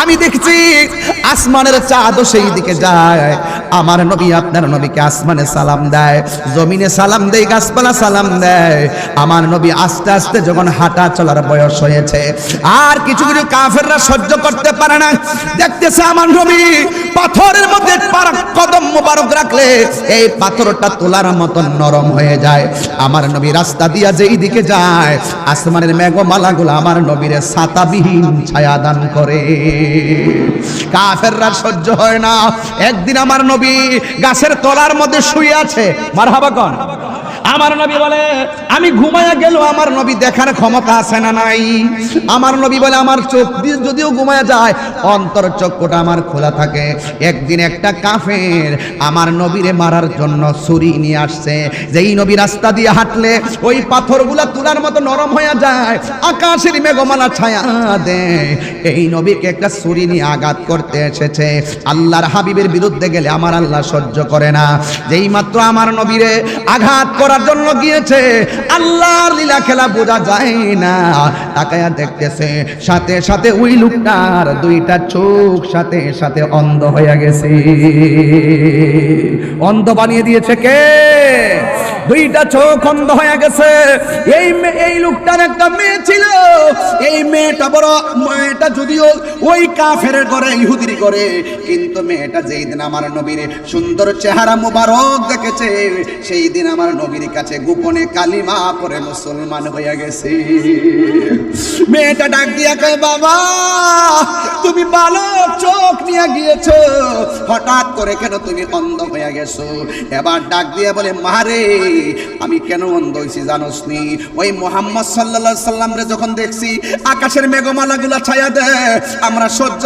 আমি দেখছি আসমানের চাঁদও সেই দিকে যায়। আমার নবী আপনার নবীকে আসমানে সালাম দেয়, জমিনে সালাম দেয়, গাছপালা সালাম দেয়। আমার নবী আস্তে আস্তে যখন হাঁটা চলার বয়স হয়েছে, আর কিছু কিছু কাফেররা সহ্য করতে পারে না, দেখতেছে আমার নবী পাথরের মধ্যে কদম মোবারক রাখলে এই পাথরটা তোলার মতন নরম হয়ে যায়। আমার নবী রাস্তা দিয়া যেই দিকে যায়, আসমানের মেঘমালাগুলো আমার নবীর ছাতাবিহীন ছায়া দান করে। কাফেররা সহ্য হয় না। একদিন আমার নবী গাছের তলার মধ্যে শুয়ে আছে, মারহাবা কোন। আমার নবী বলে আমি ঘুমায়া গেল, আমার নবী দেখার ক্ষমতা আছে না নাই? আমার নবী বলে আমার চোখ দিয়ে যদিও ঘুমায়া যায়, অন্তর চক্ষুটা আমার খোলা থাকে। একদিন একটা কাফের আমার নবীরে মারার জন্য ছুরি নিয়ে আসছে। যেই নবী রাস্তা দিয়ে হাঁটলে ওই পাথরগুলা তুলার মতো নরম হয়ে যায়, আকাশের মেঘমালা ছায়া দেয়। এই নবীকে একটা ছুরি নিয়ে আঘাত করতে এসেছে। আল্লাহর হাবিবের বিরুদ্ধে গেলে আমার আল্লাহ সহ্য করে না। যেই মাত্র আমার নবীরে আঘাত করার জন্য গিয়েছে, আল্লাহর লীলা খেলা বোঝা যায় না। তাকায়া দেখতেছে সাথে সাথে ওই লোকটার দুইটা চোখ সাথে সাথে অন্ধ হয়ে গেছে। অন্ধ বানিয়ে দিয়েছে কে? দুইটা চোখ অন্ধ হয়ে গেছে। এই লোকটার একটা মেয়ে ছিল। এই মেয়েটা বড়, মেয়েটা যদিও ওই কাফের করে, ইহুদির করে, কিন্তু মেয়েটা যেই দিন আমার নবীর সুন্দর চেহারা মুবারক দেখেছে, সেই দিন আমার নবীর কাছে গোপনে কালিমা পড়ে মুসলমান হয়ে গেছে। মেয়েটা ডাক দিয়া কয়, বাবা তুমি ভালো চোখ নিয়ে গিয়েছো, হঠাৎ করে কেন তুমি অন্ধ হয়ে গেছো? এবার ডাক দিয়ে বলে, মারে আমি কেন অন্ধ হয়েছি জানোস নি? ওই মুহাম্মদ সাল্লাল্লাহু আলাইহি সাল্লাম রে যখন দেখছি আকাশের মেঘমালাগুলা ছায়া দেয়, আমরা সহ্য